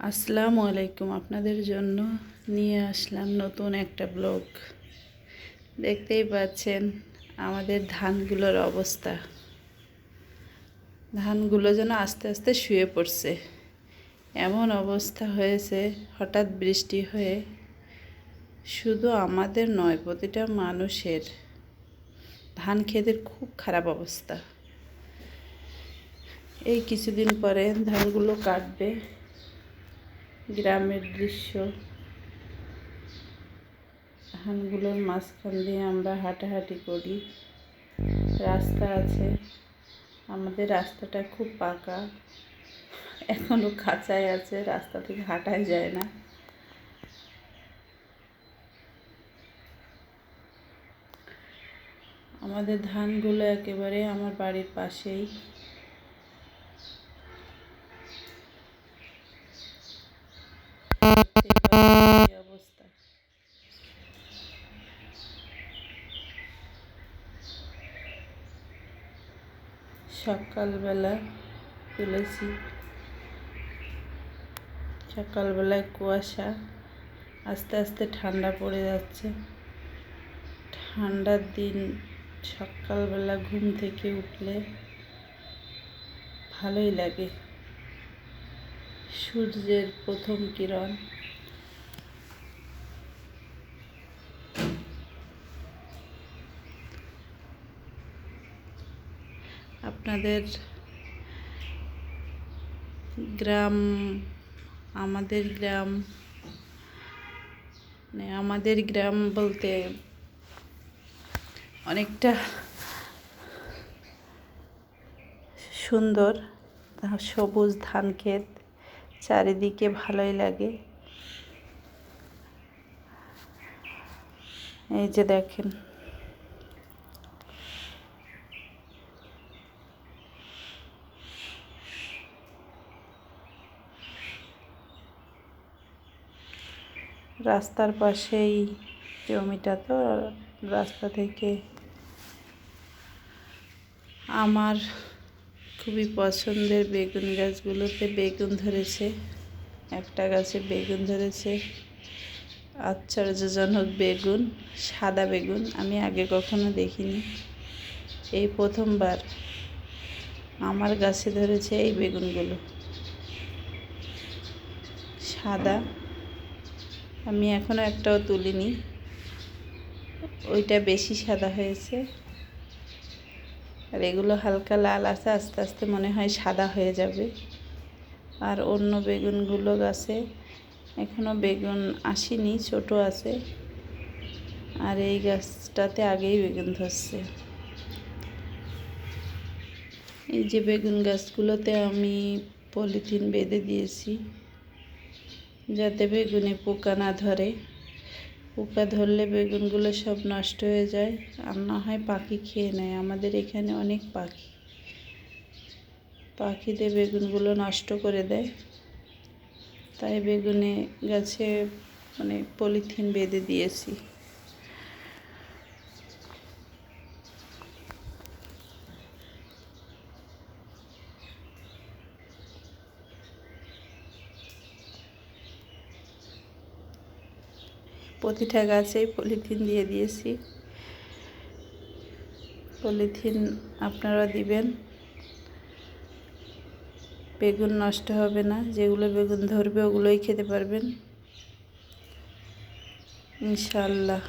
আসসালামু আলাইকুম। আপনাদের জন্য নিয়ে আসলাম নতুন একটা ব্লগ। দেখতেই পাচ্ছেন আমাদের ধানগুলোর অবস্থা। ধানগুলো যেন আস্তে আস্তে শুয়ে পড়ছে, এমন অবস্থা হয়েছে। হঠাৎ বৃষ্টি হয়ে শুধু আমাদের নয়, প্রতিটা মানুষের ধান ক্ষেতের খুব খারাপ অবস্থা। এই কিছুদিন পরে ধানগুলো কাটবে। গ্রামের দৃশ্য, ধানগুলোর মাঝখান দিয়ে আমরা হাঁটাহাঁটি করি। রাস্তা আছে, আমাদের রাস্তাটা খুব পাকা, এখনো কাঁচাই আছে, রাস্তা থেকে হাঁটাই যায় না। আমাদের ধানগুলো একেবারে আমার বাড়ির পাশেই। অবস্থা সকালবেলা তুলেছি, সকালবেলায় কুয়াশা, আস্তে আস্তে ঠান্ডা পড়ে যাচ্ছে। ঠান্ডার দিন সকালবেলা ঘুম থেকে উঠলে ভালোই লাগে। সূর্যের প্রথম কিরণ, আপনাদের গ্রাম, আমাদের গ্রাম, আমাদের গ্রাম বলতে অনেকটা সুন্দর, সবুজ ধান ক্ষেত চারিদিকে, ভালোই লাগে। এই যে দেখেন, রাস্তার পাশেই জমিটা, তো রাস্তা থেকে আমার খুবই পছন্দের বেগুন গাছগুলোতে বেগুন ধরেছে। একটা গাছে বেগুন ধরেছে, আশ্চর্যজনক বেগুন, সাদা বেগুন। আমি আগে কখনো দেখিনি, এই প্রথমবার আমার গাছে ধরেছে এই বেগুনগুলো, সাদা। আমি এখনো একটাও তুলিনি, ওইটা বেশি সাদা হয়েছে, আর এগুলো হালকা লাল আছে, আস্তে আস্তে মনে হয় সাদা হয়ে যাবে। আর অন্য বেগুনগুলো গাছে এখনো বেগুন আসেনি, ছোট আছে। আর এই গাছটাতে আগেই বেগুন ধরছে। এই যে বেগুন গাছগুলোতে আমি পলিথিন বেঁধে দিয়েছি, যাতে বেগুনে পোকা না ধরে। পোকা ধরলে বেগুনগুলো সব নষ্ট হয়ে যায়, আর না হয় পাখি খেয়ে নেয়। আমাদের এখানে অনেক পাখি, পাখিদের বেগুনগুলো নষ্ট করে দেয়। তাই বেগুনে গাছে পলিথিন বেঁধে দিয়েছি। প্রতিটা গাছেই পলিথিন দিয়ে দিয়েছি। পলিথিন আপনারা দিবেন, বেগুন নষ্ট হবে না। যেগুলো বেগুন ধরবে ওগুলোই খেতে পারবেন ইনশাআল্লাহ।